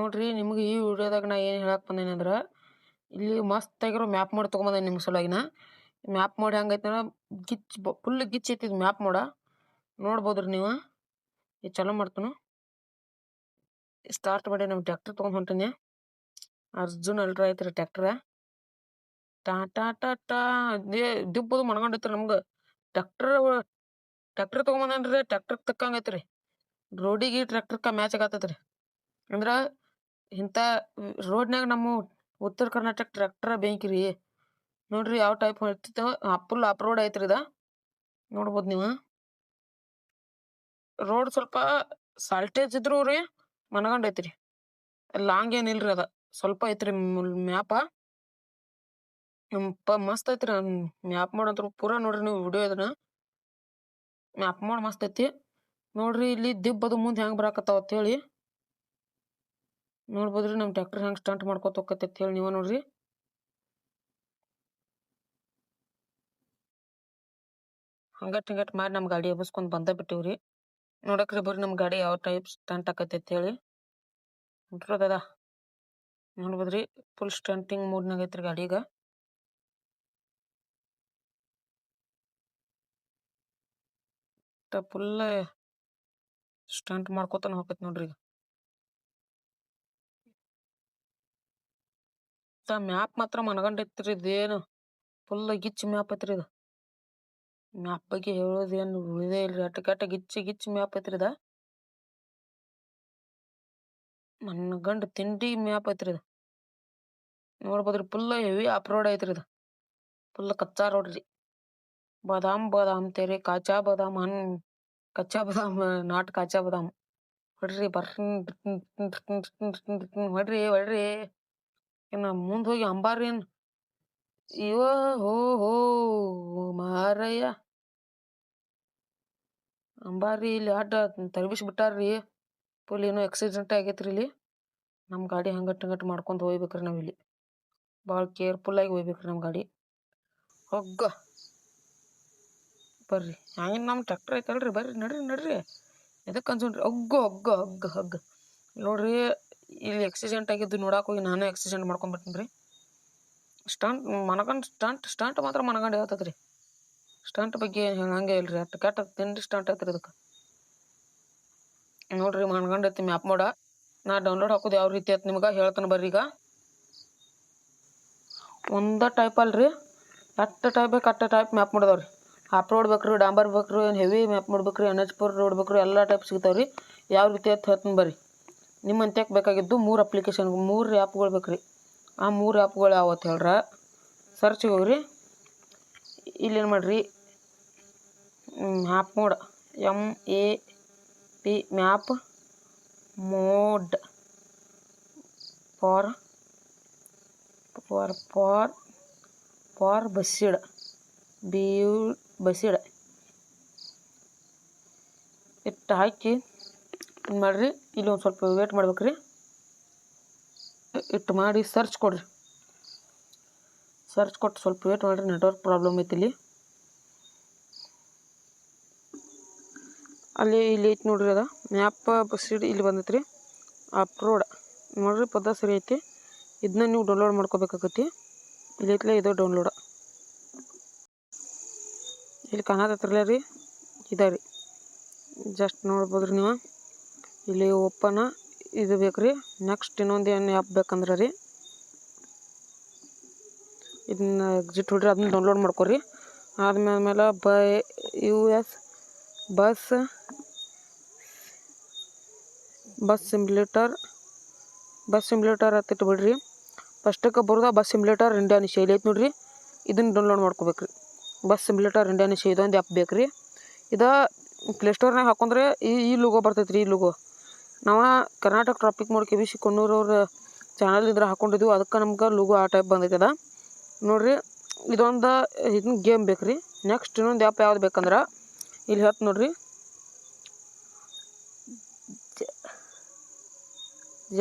ನೋಡ್ರಿ ನಿಮ್ಗೆ ಈ ವಿಡಿಯೋದಾಗ ನಾ ಏನು ಹೇಳಕ್ ಬಂದೇನಿ ಅಂದ್ರೆ ಇಲ್ಲಿ ಮಸ್ತಾಗಿರೋ ಮ್ಯಾಪ್ ಮೋಡ್ ತೊಗೊಂಬಂದೇನಿ ನಿಮ್ಮ ಸಲುವಾಗಿನ. ಮ್ಯಾಪ್ ಮೋಡ್ ಹೆಂಗೈತೆ ಅಂದ್ರೆ ಫುಲ್ ಗಿಚ್ ಐತಿ ಮ್ಯಾಪ್ ಮೋಡ. ನೋಡ್ಬೋದ್ರಿ ನೀವು. ಇದು ಚಲೋ ಮಾಡ್ತಾನು. ಸ್ಟಾರ್ಟ್ ಮಾಡಿ ನಮ್ಮ ಟ್ರ್ಯಾಕ್ಟರ್ ತೊಗೊಂಡು ಹೊಂಟೀನಿ. ಅರ್ಜುನ್ ಅಲ್ಟ್ರಾ ಐತ್ರಿ ಟ್ರ್ಯಾಕ್ಟರ್. ಟಾ ಟಾ ಟಾ ಟಾ ದಿಬ್ಬದು ಮಣ್ಕೊಂಡೈತ್ರಿ ನಮ್ಗೆ. ಟ್ರ್ಯಾಕ್ಟರ್ ತೊಗೊಂಬಂದೇನ್ರಿ. ಟ್ರ್ಯಾಕ್ಟರ್ ತಕ್ಕಂಗೈತ್ರಿ. ರೋಡಿಗೆ ಟ್ರ್ಯಾಕ್ಟರ್ಕ ಮ್ಯಾಚ್ ಆಗತ್ತೈತ್ರಿ. ಅಂದ್ರ ಇಂಥ ರೋಡ್ನಾಗ ನಮ್ಮ ಉತ್ತರ ಕರ್ನಾಟಕ ಟ್ರ್ಯಾಕ್ಟರ್ ಬೆಂಕಿರಿ. ನೋಡ್ರಿ ಯಾವ ಟೈಪ್ ಇರ್ತಿತ್ತು. ಫುಲ್ ಅಪ್ ರೋಡ್ ಐತ್ರಿ ಇದ. ನೋಡ್ಬೋದು ನೀವು. ರೋಡ್ ಸ್ವಲ್ಪ ಸಾಲ್ಟೇಜ್ ಇದ್ರು ರೀ ಮನಗಂಡೈತ್ರಿ. ಲಾಂಗ್ ಏನಿಲ್ರಿ ಅದ. ಸ್ವಲ್ಪ ಐತ್ರಿ ಮ್ಯಾಪ. ಮಸ್ತ್ ಐತ್ರಿ ಮ್ಯಾಪ್ ಮಾಡಂತ್ರ ಪೂರಾ ನೋಡ್ರಿ ನೀವು ವಿಡಿಯೋ ಇದನ್ನ. ಮ್ಯಾಪ್ ಮಾಡಿ ಮಸ್ತ್ ಐತಿ ನೋಡ್ರಿ. ಇಲ್ಲಿ ದಿಬ್ಬದು ಮುಂದೆ ಹೆಂಗ್ ಬರಾಕತ್ತಾವ ಅಂತ ಹೇಳಿ ನೋಡ್ಬೋದ್ರಿ. ನಮ್ಮ ಟ್ರ್ಯಾಕ್ಟರ್ ಹೆಂಗ್ ಸ್ಟಂಟ್ ಮಾಡ್ಕೊತ ಹೋಗತ್ತೆ ಅಂತ ಹೇಳಿ ನೀವು ನೋಡ್ರಿ. ಹಂಗಟ್ ಮಾಡಿ ನಮ್ಮ ಗಾಡಿ ಎಬ್ಬಿಸ್ಕೊಂಡ್ ಬಂದ ಬಿಟ್ಟಿವ್ರಿ. ನೋಡಕ್ರಿ ಬರ್ರಿ ನಮ್ಮ ಗಾಡಿ ಯಾವ ಟೈಪ್ ಸ್ಟಂಟ್ ಆಕೈತಿ ಅಂತ ಹೇಳಿ. ನೋಡ್ಬೋದದ. ನೋಡ್ಬೋದ್ರಿ ಫುಲ್ ಸ್ಟಂಟಿಂಗ್ ಮೂಡ್ನಾಗ ಐತ್ರಿ ಗಾಡಿ ಈಗ. ಫುಲ್ ಸ್ಟಂಟ್ ಮಾಡ್ಕೊತಾನ ಹೋಗತ್ ನೋಡ್ರಿ ಈಗ. ಮ್ಯಾಪ್ ಮಾತ್ರ ಮನಗಂಡೈತ್ರಿ. ಇದೇನು ಫುಲ್ ಗಿಚ್ ಮ್ಯಾಪ್ ಐತ್ರಿ ಇದು. ಮ್ಯಾಪ್ ಬಗ್ಗೆ ಹೇಳೋದೇನು ಉಳಿದೇ ಇಲ್ರಿ. ಅಟ್ಟಕಟ್ಟ ಗಿಚ್ಚಿ ಮ್ಯಾಪ್ ಐತ್ರಿ ಇದ. ಮನಗಂಡ ತಿಂಡಿ ಮ್ಯಾಪ್ ಐತ್ರಿ ಇದು. ನೋಡ್ಬೋದ್ರಿ ಫುಲ್ ಹೆವಿ ಅಪ್ ರೋಡ್ ಐತ್ರಿ ಇದು. ಫುಲ್ ಕಚ್ಚಾ ರೋಡ್ ರೀ. ಬಾದಾಮ್ ತೆರೆ ಕಾಚಾ ಬಾದಾಮ್ ಕಚ್ಚಾ ಬಾದಾಮ್ ನಾಟ್ ಕಾಚಾ ಬಾದಾಮ್. ಹೊಡ್ರಿ ಹೊಡ್ರಿ. ಇನ್ನು ಮುಂದೆ ಹೋಗಿ ಅಂಬಾರಿ ಏನ್ ಇವ ಹೋ ಮಾರಯ್ಯ ಅಂಬಾರಿ ಇಲ್ಲಿ ಅಡ್ಡ ತರಬಿಸ್ಬಿಟ್ಟಾರ್ರಿ. ಫುಲ್ ಏನೋ ಆಕ್ಸಿಡೆಂಟ್ ಆಗೈತ್ರಿ ಇಲ್ಲಿ. ನಮ್ಮ ಗಾಡಿ ಹಂಗಟ್ ಮಾಡ್ಕೊಂಡು ಹೋಗ್ಬೇಕ್ರಿ ನಾವ್ ಇಲ್ಲಿ. ಭಾಳ ಕೇರ್ಫುಲ್ ಆಗಿ ಹೋಗ್ಬೇಕ್ರಿ ನಮ್ಮ ಗಾಡಿ. ಹೊಗ್ಗ ಬರ್ರಿ. ಹಂಗೆ ನಮ್ಮ ಟ್ರ್ಯಾಕ್ಟರ್ ಐತಲ್ರಿ. ಬರ್ರಿ ನಡ್ರಿ. ಎದಕ್ಕೆ ಅನ್ಸೋಣ್ರಿ. ಹಗ್ಗ ನೋಡ್ರಿ. ಇಲ್ಲಿ ಆಕ್ಸಿಡೆಂಟ್ ಆಗಿದ್ದು ನೋಡಕ್ ಹೋಗಿ ನಾನೇ ಆಕ್ಸಿಡೆಂಟ್ ಮಾಡ್ಕೊಂಡ್ಬಿಟ್ಟಿನ್ರಿ. ಸ್ಟಂಟ್ ಮಾತ್ರ ಮನಗಂಡು ಹೇಳ್ತದ್ರಿ. ಸ್ಟಂಟ್ ಬಗ್ಗೆ ಹೇಳಂಗೆ ಇಲ್ರಿ. ಅಟ್ಟು ಕೆಟ್ಟ ತಿಂಡಿ ಸ್ಟಂಟ್ ಐತ್ರಿ ಇದಕ್ಕೆ. ನೋಡ್ರಿ ಮನಗಂಡೈತಿ ಮ್ಯಾಪ್ ಮೋಡ. ನಾ ಡೌನ್ಲೋಡ್ ಹಾಕೋದು ಯಾವ ರೀತಿ ಐತಿ ನಿಮ್ಗೆ ಹೇಳ್ತಾನೆ ಬರ್ರಿ ಈಗ. ಒಂದ ಟೈಪ್ ಅಲ್ರಿ. ಎಷ್ಟು ಟೈಪ್ ಬೇಕು ಅಷ್ಟು ಟೈಪ್ ಮ್ಯಾಪ್ ಮಾಡಿದವ್ರಿ. ಅಪ್ ರೋಡ್ ಬೇಕ್ರಿ, ಡಾಂಬರ್ ಬೇಕ್ರಿ, ಏನು ಹೆವಿ ಮ್ಯಾಪ್ ಮಾಡ್ಬೇಕ್ರಿ, NH4 ರೋಡ್ ಬೇಕ್ರಿ, ಎಲ್ಲ ಟೈಪ್ ಸಿಗ್ತಾವ್ರಿ. ಯಾವ ರೀತಿ ಅಂತ ಹೇಳ್ತೀನಿ ಬರ್ರಿ. ನಿಮ್ಮ ಅಂತ್ಯಕ್ಕೆ ಬೇಕಾಗಿದ್ದು 3 ಅಪ್ಲಿಕೇಶನ್ 3 ಆ್ಯಪ್ಗಳು ಬೇಕ್ರಿ. ಆ 3 ಆ್ಯಪ್ಗಳು ಯಾವತ್ತು ಹೇಳ್ರ ಸರ್ಚಿಗೆ ಹೋಗ್ರಿ. ಇಲ್ಲೇನು ಮಾಡಿರಿ map mode MAP map mode for bus ID ಇಟ್ಟು ಹಾಕಿ ಏನು ಮಾಡಿರಿ. ಇಲ್ಲಿ ಒಂದು ಸ್ವಲ್ಪ ವೇಟ್ ಮಾಡ್ಬೇಕ್ರಿ. ಇಟ್ಟು ಮಾಡಿ ಸರ್ಚ್ ಕೊಡ್ರಿ. ಸರ್ಚ್ ಕೊಟ್ಟು ಸ್ವಲ್ಪ ವೇಟ್ ಮಾಡಿರಿ. ನೆಟ್ವರ್ಕ್ ಪ್ರಾಬ್ಲಮ್ ಐತಿ ಇಲ್ಲಿ. ಇಲ್ಲಿ ಐತಿ ನೋಡ್ರಿ. ಅದ ಮ್ಯಾಪ್ ಬಸ್ಸಿಡ್ ಇಲ್ಲಿ ಬಂದೈತ್ರಿ. ಅಪ್ ರೋಡ್ ನೋಡ್ರಿ ಪದ ಸರಿ ಐತಿ. ಇದನ್ನ ನೀವು ಡೌನ್ಲೋಡ್ ಮಾಡ್ಕೋಬೇಕಾಗತ್ತಿ. ಇಲ್ಲಿ ಐತ್ಲೆ ಇದು ಡೌನ್ಲೋಡ್. ಇಲ್ಲಿ ಕಾಣತ್ತಲ್ಲ ರೀ ಇದ ರೀ. ಜಸ್ಟ್ ನೋಡ್ಬೋದ್ರಿ ನೀವು. ಇಲ್ಲಿ ಓಪನ್ ಇದು ಬೇಕ್ರಿ. ನೆಕ್ಸ್ಟ್ ಇನ್ನೊಂದು ಏನು ಆ್ಯಪ್ ಬೇಕಂದ್ರೆ ರೀ ಇದನ್ನ ಎಕ್ಸಿಟ್ ಹೊಡ್ರಿ. ಅದನ್ನ ಡೌನ್ಲೋಡ್ ಮಾಡ್ಕೊರಿ. ಆದ್ಮೇಲೆ US ಬಸ್ ಸಿಮ್ಯುಲೇಟರ್ ಹತ್ತಿಟ್ಟು ಬಿಡ್ರಿ. ಫಸ್ಟಕ್ಕೆ ಬರೋದ ಬಸ್ ಸಿಮ್ಯುಲೇಟರ್ ಇಂಡಿಯಾನಿಶಾ ಇಲ್ಲಿ ಐತಿ ನೋಡ್ರಿ. ಇದನ್ನ ಡೌನ್ಲೋಡ್ ಮಾಡ್ಕೋಬೇಕ್ರಿ. ಬಸ್ ಸಿಮ್ಯುಲೇಟರ್ ಇಂಡಿಯಾನಿಶಾ ಇದೊಂದು ಆ್ಯಪ್ ಬೇಕ್ರಿ. ಇದು ಪ್ಲೇಸ್ಟೋರ್ನಾಗ ಹಾಕೊಂಡ್ರೆ ಈ ಲೋಗೋ ಬರ್ತೈತ್ರಿ. ಈ ಲೋಗೋ ನಾವು Karnataka traffic mode KBC Konnur ಅವ್ರ ಚಾನಲ್ ಇದ್ರೆ ಹಾಕೊಂಡಿದ್ವಿ. ಅದಕ್ಕೆ ನಮ್ಗೆ ಲೋಗೋ ಆ ಟೈಪ್ ಬಂದೈತದ ನೋಡ್ರಿ. ಇದೊಂದು ಇದನ್ನ ಗೇಮ್ ಬೇಕ್ರಿ. ನೆಕ್ಸ್ಟ್ ಇನ್ನೊಂದು ಆ್ಯಪ್ ಯಾವ್ದು ಬೇಕಂದ್ರೆ ಇಲ್ಲಿ ಹೇಳ್ತ ನೋಡ್ರಿ.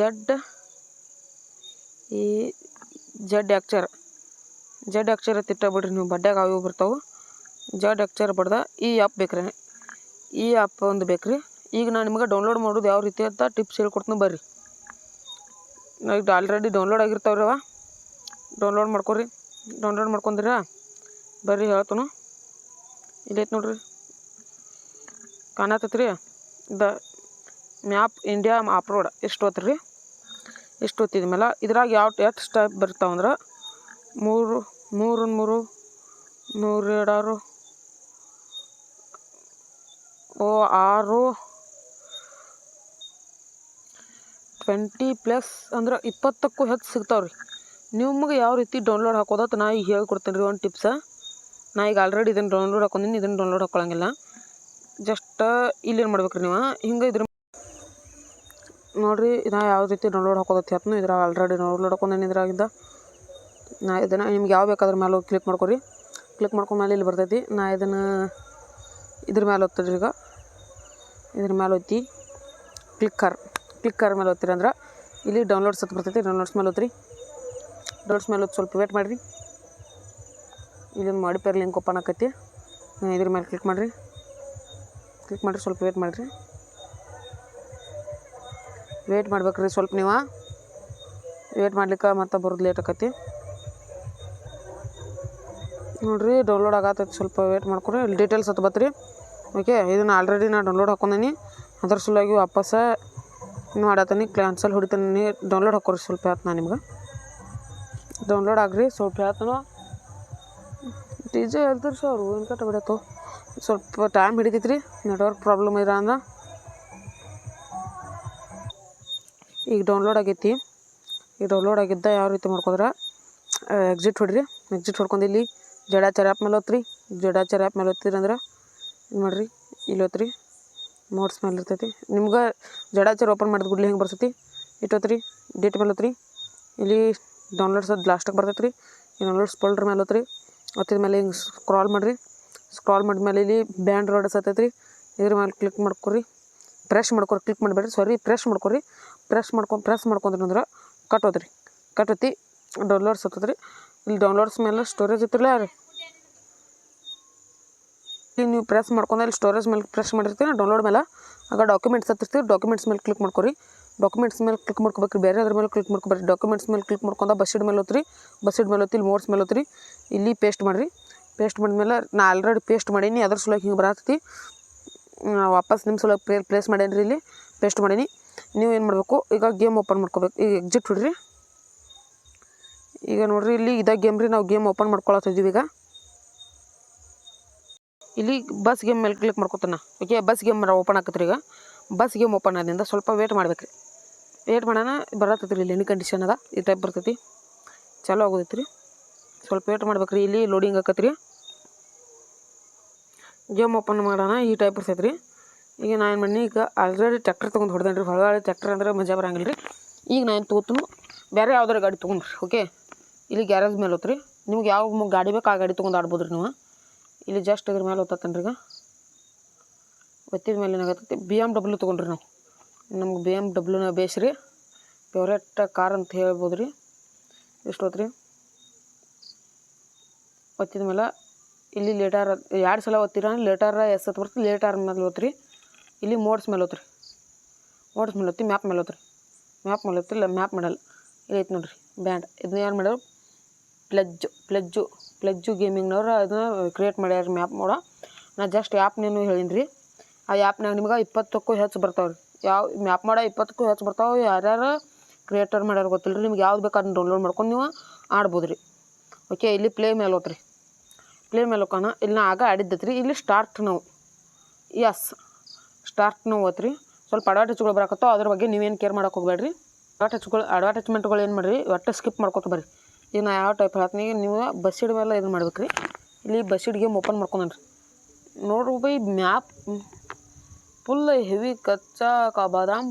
ಜೆಡ್ ಅಕ್ಷರ ತಿಟ್ಟ ಬಿಡ್ರಿ ನೀವು. ಬಡ್ಡ್ಯಾಗ ಅವು ಬರ್ತಾವೆ. ಜೆಡ್ ಅಕ್ಷರ ಬಡ್ದ ಈ ಆ್ಯಪ್ ಬೇಕ್ರಿ. ಈ ಆ್ಯಪ್ ಒಂದು ಬೇಕ್ರಿ. ಈಗ ನಾನು ನಿಮ್ಗೆ ಡೌನ್ಲೋಡ್ ಮಾಡೋದು ಯಾವ ರೀತಿ ಅಂತ ಟಿಪ್ಸ್ ಹೇಳ್ಕೊಡ್ತೀನಿ ಬರ್ರಿ. ಇದು ಆಲ್ರೆಡಿ ಡೌನ್ಲೋಡ್ ಆಗಿರ್ತಾವ್ರಿ ಅವ ಡೌನ್ಲೋಡ್ ಮಾಡ್ಕೊರಿ. ಡೌನ್ಲೋಡ್ ಮಾಡ್ಕೊಂಡ್ರ ಬರ್ರಿ ಹೇಳ್ತಾನು. ಇಲ್ಲೈತೆ ನೋಡ್ರಿ ಕಾಣತ್ತೈತ್ರಿ ದ ಮ್ಯಾಪ್ ಇಂಡಿಯಾ ಅಪ್ರೋಡ್ ಎಷ್ಟು ಓದ್ರಿ ಎಷ್ಟು ಓದ್ತಿದ ಮೇಲೆ ಇದ್ರಾಗ ಎಷ್ಟು ಸ್ಟೆಪ್ ಬರ್ತಾವಂದ್ರೆ 3 3 3 102 6 20+ ಅಂದ್ರೆ 20ಕ್ಕೂ ಹೆಚ್ಚು ಸಿಗ್ತಾವ್ರಿ. ನಿಮ್ಗೆ ಯಾವ ರೀತಿ ಡೌನ್ಲೋಡ್ ಹಾಕೋದತ್ತು ನಾ ಈಗ ಹೇಳ್ಕೊಡ್ತೇನೆ ರೀ ಒಂದು ಟಿಪ್ಸ. ನಾ ಈಗ ಆಲ್ರೆಡಿ ಇದನ್ನು ಡೌನ್ಲೋಡ್ ಹಾಕೊಂಡಿನಿ, ಇದನ್ನು ಡೌನ್ಲೋಡ್ ಹಾಕೊಳ್ಳಂಗಿಲ್ಲ. ಜಸ್ಟ್ ಇಲ್ಲೇನು ಮಾಡ್ಬೇಕ್ರಿ ನೀವು ಹಿಂಗೆ ಇದ್ರ ನೋಡಿರಿ ನಾ ಯಾವ ರೀತಿ ಡೌನ್ಲೋಡ್ ಹಾಕೋದತ್ತು ಹೇಳ್ತೀನಿ. ಇದ್ರಾಗ ಆಲ್ರೆಡಿ ಡೌನ್ಲೋಡ್ ಹಾಕೊಂಡೇನಿ. ಇದ್ರಾಗಿಂದ ನಾ ಇದನ್ನು ನಿಮ್ಗೆ ಯಾವ ಬೇಕಾದ್ರ ಮೇಲೆ ಹೋಗಿ ಕ್ಲಿಕ್ ಮಾಡ್ಕೊರಿ. ಕ್ಲಿಕ್ ಮಾಡ್ಕೊಂಡ್ಮೇಲೆ ಇಲ್ಲಿ ಬರ್ತೈತಿ. ನಾ ಇದನ್ನು ಇದ್ರ ಮೇಲೆ ಓದ್ತೀರಿ. ಈಗ ಇದ್ರ ಮೇಲೆ ಒತ್ತಿ ಕ್ಲಿಕ್ಕರ್ ಮೇಲೆ ಓದ್ತೀರಿ ಅಂದ್ರೆ ಇಲ್ಲಿ ಡೌನ್ಲೋಡ್ಸ್ ಅಂತ ಬರ್ತೈತಿ. ಡೌನ್ಲೋಡ್ಸ್ ಮೇಲೆ ಓದ್ರಿ. ಡೌನ್ಲೋಡ್ಸ್ ಮೇಲೆ ಸ್ವಲ್ಪ ವೇಟ್ ಮಾಡಿರಿ. ಇಲ್ಲೊಂದು ಮಾಡಿಪೇರ್ ಲಿಂಕ್ ಓಪನ್ ಆಕೈತಿ. ಇದ್ರ ಮೇಲೆ ಕ್ಲಿಕ್ ಮಾಡಿರಿ. ಸ್ವಲ್ಪ ವೇಟ್ ಮಾಡಿರಿ. ವೇಟ್ ಮಾಡ್ಬೇಕ್ರಿ ಸ್ವಲ್ಪ ನೀವು. ವೇಟ್ ಮಾಡ್ಲಿಕ್ಕೆ ಮತ್ತೆ ಬರೋದು ಲೇಟ್ ಆಕೈತಿ ನೋಡಿರಿ. ಡೌನ್ಲೋಡ್ ಆಗತ್ತೈತಿ, ಸ್ವಲ್ಪ ವೇಟ್ ಮಾಡ್ಕೊರಿ. ಇಲ್ಲಿ ಡೀಟೇಲ್ಸ್ ಅಂತ ಬತ್ರಿ. ಓಕೆ, ಇದನ್ನು ಆಲ್ರೆಡಿ ನಾನು ಡೌನ್ಲೋಡ್ ಹಾಕೊಂಡೀನಿ. ಅದ್ರ ಸಲುವಾಗಿ ವಾಪಸ್ ಮಾಡತ್ತೀನಿ. ಕ್ಯಾನ್ಸಲ್ ಹೊಡಿತೀನಿ. ಡೌನ್ಲೋಡ್ ಹಾಕೋರಿ. ಸ್ವಲ್ಪ ಹೇಳ್ತ ನಾನು ನಿಮ್ಗೆ ಡೌನ್ಲೋಡ್ ಆಗ್ರಿ. ಸ್ವಲ್ಪ ಹೇಳ್ತಾನು ಡಿಜೆ ಹೇಳ್ತೀರಿ ಸರ್ ಏನು ಕಟ್ಟ ಬಿಡತ್ತು. ಸ್ವಲ್ಪ ಟೈಮ್ ಹಿಡಿತೈತ್ರಿ, ನೆಟ್ವರ್ಕ್ ಪ್ರಾಬ್ಲಮ್ ಇರ ಅಂದ್ರೆ. ಈಗ ಡೌನ್ಲೋಡ್ ಆಗೈತಿ. ಈಗ ಡೌನ್ಲೋಡ್ ಆಗಿದ್ದ ಯಾವ ರೀತಿ ಮಾಡ್ಕೊಂಡ್ರೆ ಎಕ್ಸಿಟ್ ಹೊಡ್ರಿ. ಎಕ್ಸಿಟ್ ಹೊಡ್ಕೊಂಡು ಇಲ್ಲಿ ಜಡಾಚಾರ ಆ್ಯಪ್ ಮೇಲೆ ಓದ್ರಿ. ಜಡಾಚಾರ ಆ್ಯಪ್ ಮೇಲೆ ಓದ್ತೀರಿ ಅಂದ್ರೆ ಏನು ಮಾಡಿರಿ, ಇಲ್ಲಿ ಓದ್ರಿ. ಮೋಡ್ಸ್ ಮೇಲೆ ಇರ್ತೈತಿ. ನಿಮ್ಗೆ ಜಡಾಚಾರ ಓಪನ್ ಮಾಡಿದ ಗುಡ್ಲಿ ಹೆಂಗೆ ಬರ್ತೈತಿ ಇಟ್ಟೋತ್ರಿ. ಡೇಟ್ ಮೇಲೆ ಓದ್ರಿ. ಇಲ್ಲಿ ಡೌನ್ಲೋಡ್ಸ್ ಅದು ಲಾಸ್ಟಿಗೆ ಬರ್ತೈತಿ ರೀ. ಈ ಡೌನ್ಲೋಡ್ಸ್ ಫೋಲ್ಡ್ರ್ ಮೇಲೆ ಓದ್ರಿ. ಒತ್ತಿದ ಮೇಲೆ ಹಿಂಗೆ ಸ್ಕ್ರಾಲ್ ಮಾಡಿರಿ. ಸ್ಕ್ರಾಲ್ ಮಾಡಿದ್ಮೇಲೆ ಇಲ್ಲಿ ಬ್ಯಾಂಡ್ ರೋಡಸ್ ಹತ್ತೈತಿ ರೀ. ಇದ್ರ ಮೇಲೆ ಕ್ಲಿಕ್ ಮಾಡ್ಕೊರಿ. ಪ್ರೆಸ್ ಮಾಡ್ಕೊರಿ. ಕ್ಲಿಕ್ ಮಾಡಬೇಡ್ರಿ, ಸಾರಿ ಪ್ರೆಸ್ ಮಾಡ್ಕೊರಿ. ಪ್ರೆಸ್ ಮಾಡ್ಕೊಂಡ್ರಿ ಅಂದ್ರೆ ಕಟ್ಟೋದ್ರಿ. ಕಟ್ಟತಿ ಡೌನ್ಲೋಡ್ಸ್ ಹತ್ತದ್ರಿ. ಇಲ್ಲಿ ಡೌನ್ಲೋಡ್ಸ್ ಮೇಲೆ ಸ್ಟೋರೇಜ್ ಇತ್ತಿರಲ್ಲ ರೀ, ಇಲ್ಲಿ ನೀವು ಪ್ರೆಸ್ ಮಾಡ್ಕೊಂಡು ಇಲ್ಲಿ ಸ್ಟೋರೇಜ್ ಮೇಲೆ ಪ್ರೆಸ್ ಮಾಡಿರ್ತೀವಿ ಡೌನ್ಲೋಡ್ ಮೇಲೆ. ಆಗ ಡಾಕ್ಯುಮೆಂಟ್ಸ್ ಹತ್ತಿರ್ತೀವಿ. ಡಾಕ್ಯುಮೆಂಟ್ಸ್ ಮೇಲೆ ಕ್ಲಿಕ್ ಮಾಡ್ಕೊರಿ. ಡಾಕ್ಯುಮೆಂಟ್ಸ್ ಮೇಲೆ ಕ್ಲಿಕ್ ಮಾಡ್ಕೋಬೇಕ್ರಿ. ಬೇರೆ ಅದ್ರ ಮೇಲೆ ಕ್ಲಿಕ್ ಮಾಡ್ಕೊಬೇಡ್ರಿ. ಡಾಕ್ಯುಮೆಂಟ್ಸ್ ಮೇಲೆ ಕ್ಲಿಕ್ ಮಾಡ್ಕೊಂಡು ಬಸ್ಸಿಡ್ ಮೇಲೆ ಓದ್ರಿ. ಬಸ್ಸಿಡ್ ಮೇಲೆ ಓದ್ತಿ ಇಲ್ಲಿ ಮೋಡ್ಸ್ ಮೇಲೆ ಓದ್ರಿ. ಇಲ್ಲಿ ಪೇಸ್ಟ್ ಮಾಡಿರಿ. ಪೇಸ್ಟ್ ಮಾಡಿದ್ಮೇಲೆ ನಾ ಆಲ್ರೆಡಿ ಪೇಸ್ಟ್ ಮಾಡೀನಿ. ಅದ್ರ ಸಲುವಾಗಿ ಹಿಂಗೆ ಬರತ್ತೈತಿ. ವಾಪಸ್ ನಿಮ್ಮ ಸಲುವಾಗಿ ಪ್ಲೇಸ್ ಮಾಡೇನಿ. ಇಲ್ಲಿ ಪೇಸ್ಟ್ ಮಾಡೀನಿ. ನೀವು ಏನು ಮಾಡಬೇಕು, ಈಗ ಗೇಮ್ ಓಪನ್ ಮಾಡ್ಕೋಬೇಕು. ಈಗ ಎಕ್ಸಿಟ್ ಹೊಡ್ರಿ. ಈಗ ನೋಡಿರಿ ಇಲ್ಲಿ ಇದಾಗ ಗೇಮ್ ರೀ. ನಾವು ಗೇಮ್ ಓಪನ್ ಮಾಡ್ಕೊಳತ್ತಿದ್ದೀವಿ. ಈಗ ಇಲ್ಲಿ ಬಸ್ ಗೇಮ್ ಮೇಲೆ ಕ್ಲಿಕ್ ಮಾಡ್ಕೊತಾನ. ಓಕೆ, ಬಸ್ ಗೇಮ್ ಓಪನ್ ಆಕತ್ರಿ. ಈಗ ಬಸ್ ಗೇಮ್ ಓಪನ್ ಆದ್ರಿಂದ ಸ್ವಲ್ಪ ವೇಟ್ ಮಾಡ್ಬೇಕ್ರಿ. ವೇಟ್ ಮಾಡೋಣ ಬರತ್ತೈತಿ ರೀ. ಇಲ್ಲಿ ಎನಿ ಕಂಡೀಷನ್ ಅದ ಈ ಟೈಪ್ ಬರ್ತೈತಿ. ಚಾಲೂ ಆಗೋದೈತಿ ರೀ. ಸ್ವಲ್ಪ ವೇಟ್ ಮಾಡ್ಬೇಕ್ರಿ. ಇಲ್ಲಿ ಲೋಡಿಂಗ್ ಆಕತ್ರಿ. ಗೇಮ್ ಓಪನ್ ಮಾಡೋಣ ಈ ಟೈಪ್ ಬರ್ತೈತಿ ರೀ. ಈಗ ನಾನು ಏನು ಮಾಡಿ, ಈಗ ಆಲ್ರೆಡಿ ಟ್ಯಾಕ್ಟರ್ ತೊಗೊಂಡು ಹೊಡೆದೇನೆ ರೀ. ಹೊಳಗಡೆ ಟ್ಯಾಕ್ಟರ್ ಅಂದ್ರೆ ಮಜಾ ಬರಂಗಿಲ್ಲ ರೀ. ಈಗ ನಾನು ತೊಗೊತನು ಬೇರೆ ಯಾವ್ದಾರು ಗಾಡಿ ತೊಗೊಂಡ್ರಿ. ಓಕೆ, ಇಲ್ಲಿ ಗ್ಯಾರೇಜ್ ಮೇಲೆ ಓದ್ರಿ. ನಿಮ್ಗೆ ಯಾವ ಗಾಡಿ ಬೇಕು ಆ ಗಾಡಿ ತೊಗೊಂಡು ಆಡ್ಬೋದು ರೀ ನೀವು. ಇಲ್ಲಿ ಜಸ್ಟ್ ಇದ್ರ ಮೇಲೆ ಓದ್ತಾನೆ ರೀ. ಈಗ ಒತ್ತಿದ ಮೇಲೆ ಏನಾಗತ್ತೈತಿ, BMW ತೊಗೊಂಡ್ರಿ ನಾವು. ನಮ್ಗೆ BMW ಬೇಸ್ರಿ ಫೇವ್ರೇಟ್ ಕಾರ್ ಅಂತ ಹೇಳ್ಬೋದು ರೀ. ಎಷ್ಟು ಓದ್ರಿ. ಒತ್ತಿದ ಮೇಲೆ ಇಲ್ಲಿ ಲೇಟರ್ 2 ಸಲ ಓದ್ತೀರ. ಲೇಟರ್ ಎಸ್ ಅಂತ ಬರ್ತದೆ. ಲೇಟರ್ ಮೇಲೆ ಓದ್ರಿ. ಇಲ್ಲಿ ಮೋಡ್ಸ್ ಮೇಲೆ ಓದ್ರಿ. ಮೋಡ್ಸ್ ಮೇಲೆ ಓದ್ತಿ ಮ್ಯಾಪ್ ಮೇಲೆ ಓದ್ರಿ. ಮ್ಯಾಪ್ ಮೇಲೆ ಓದ್ತಿಲ್ಲ ಮ್ಯಾಪ್ ಮಾಡಲ್ಲ. ಇಲ್ಲಿ ಐತೆ ನೋಡಿರಿ ಬ್ಯಾಂಡ್. ಇದನ್ನ ಯಾರು ಮಾಡೋರು, ಪ್ಲೆಜ್ಜು ಗೇಮಿಂಗ್ನವ್ರು ಅದನ್ನ ಕ್ರಿಯೇಟ್ ಮಾಡ್ಯಾರ ಮ್ಯಾಪ್ ಮೋಡ. ನಾ ಜಸ್ಟ್ ಆ್ಯಪ್ನೇನು ಹೇಳಿನಿ ರೀ. ಆ ಆ್ಯಪ್ನಾಗ ನಿಮ್ಗೆ 20ಕ್ಕೂ ಹೆಚ್ಚು ಬರ್ತಾವೆ ರೀ. ಯಾವ ಮ್ಯಾಪ್ ಮಾಡೋ 20ಕ್ಕೂ ಹೆಚ್ಚು ಬರ್ತಾವೆ. ಯಾರ್ಯಾರು ಕ್ರಿಯೇಟರ್ ಮಾಡ್ಯಾರ ಗೊತ್ತಿಲ್ಲ ರೀ. ನಿಮ್ಗೆ ಯಾವ್ದು ಬೇಕು ಅದನ್ನ ಡೌನ್ಲೋಡ್ ಮಾಡ್ಕೊಂಡು ನೀವು ಆಡ್ಬೋದು ರೀ. ಓಕೆ, ಇಲ್ಲಿ ಪ್ಲೇ ಮೇಲೆ ಓದ್ರಿ. ಪ್ಲೇ ಮೇಲೆ ಹೋಗೋಣ. ಇಲ್ಲಿ ನಾ ಆಗ ಆಡಿದ್ದೈತೆ ರೀ. ಇಲ್ಲಿ ಸ್ಟಾರ್ಟ್ ನಾವು ಸ್ಟಾರ್ಟ್ ನಾವು ಓದ್ರಿ. ಸ್ವಲ್ಪ ಅಡ್ವಾಟೇಜ್ಗಳು ಬರಕತ್ತೋ ಅದ್ರ ಬಗ್ಗೆ ನೀವೇನು ಕೇರ್ ಮಾಡೋಕೆ ಹೋಗ್ಬೇಡ್ರಿ. ಅಡ್ವಾಟೇಜ್ಮೆಂಟ್ಗಳು ಏನು ಮಾಡಿರಿ ಒಟ್ಟು ಸ್ಕಿಪ್ ಮಾಡ್ಕೊತ ಬರ್ರಿ. ಈಗ ನಾ ಯಾವ ಟೈಪ್ ಹೇಳ್ತೀನಿ, ನೀವು ಬಸ್ಸಿಡ್ ಮೇಲೆ ಇದು ಮಾಡ್ಬೇಕು ರೀ. ಇಲ್ಲಿ ಬಸ್ಸಿಡ್ ಗೇಮ್ ಓಪನ್ ಮಾಡ್ಕೊಂಡ್ರಿ. ನೋಡ್ರಿ ಬೈ ಮ್ಯಾಪ್ ಫುಲ್ ಹೆವಿ ಕಚ್ಚಾ ಬಾದಾಮ್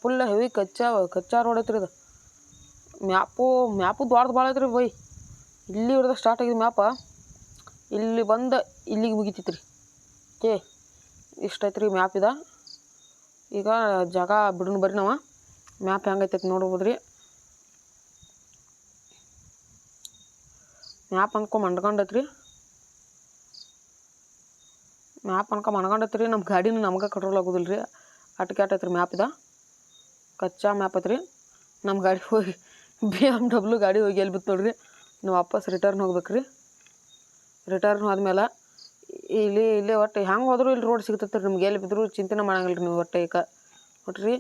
ಫುಲ್ ಹೆವಿ ಕಚ್ಚಾ ರೋಡ್ ಐತ್ರಿ. ಇದು ಮ್ಯಾಪು ದೊಡ್ಡದು ಭಾಳ ಐತ್ರಿ ಬೈ. ಇಲ್ಲಿ ಹಿಡ್ದು ಸ್ಟಾರ್ಟ್ ಆಗಿದೆ ಮ್ಯಾಪ. ಇಲ್ಲಿ ಬಂದು ಇಲ್ಲಿಗೆ ಮುಗಿತೈತಿ ರೀ. ಓಕೆ, ಇಷ್ಟ ಐತ್ರಿ ಮ್ಯಾಪ್ ಇದೆ. ಈಗ ಜಾಗ ಬಿಡೋಣ ಬರ್ರಿ. ನಾವು ಮ್ಯಾಪ್ ಹೆಂಗೈತೈತಿ ನೋಡ್ಬೋದು ರೀ. ಮ್ಯಾಪ್ ಮಣ್ಕೊಂಡೈತ್ರಿ. ಮ್ಯಾಪ್ ಮಣ್ಕೊಂಡೈತ್ರಿ. ನಮ್ಮ ಗಾಡಿನೂ ನಮ್ಗೆ ಕಂಟ್ರೋಲ್ ಆಗೋದಿಲ್ಲ ರೀ. ಅಟ್ಕೆ ಆಟೈತ್ರಿ ಮ್ಯಾಪ್ ಇದೆ. ಕಚ್ಚಾ ಮ್ಯಾಪ್ ಐತ್ರಿ. ನಮ್ಮ ಗಾಡಿ ಹೋಗಿ BMW ಗಾಡಿ ಹೋಗಿ ಎಲ್ಲಿ ಬಿತ್ತು ನೋಡ್ರಿ. ನೀವು ವಾಪಸ್ ರಿಟರ್ನ್ ಹೋಗ್ಬೇಕು ರೀ. ರಿಟರ್ನ್ ಹೋದ್ಮೇಲೆ ಇಲ್ಲೇ ಒಟ್ಟು ಹೆಂಗೆ ಹೋದ್ರೂ ಇಲ್ಲಿ ರೋಡ್ ಸಿಗ್ತೈತೆ ರೀ. ನಿಮ್ಗೆ ಎಲ್ಲಿ ಬಿದ್ದರೂ ಚಿಂತೆನೇ ಮಾಡಂಗಿಲ್ಲ ರೀ ನೀವು ಒಟ್ಟು ಈಗ ನೋಡ್ರಿ.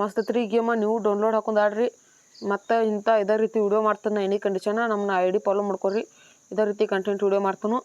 ಮಸ್ತ್ ಐತ್ರಿ ಈ ಗೇಮ. ನೀವು ಡೌನ್ಲೋಡ್ ಹಾಕೊಂಡು ಆಡ್ರಿ. ಮತ್ತು ಇಂಥ ಇದೇ ರೀತಿ ವಿಡಿಯೋ ಮಾಡ್ತಾನೆ ಎನಿ ಕಂಡೀಷನ್ ನಮ್ಮನ್ನ ID ಫಾಲೋ ಮಾಡ್ಕೊರಿ. ಇದೇ ರೀತಿ ಕಂಟೆಂಟ್ ವಿಡಿಯೋ ಮಾಡ್ತಾನು.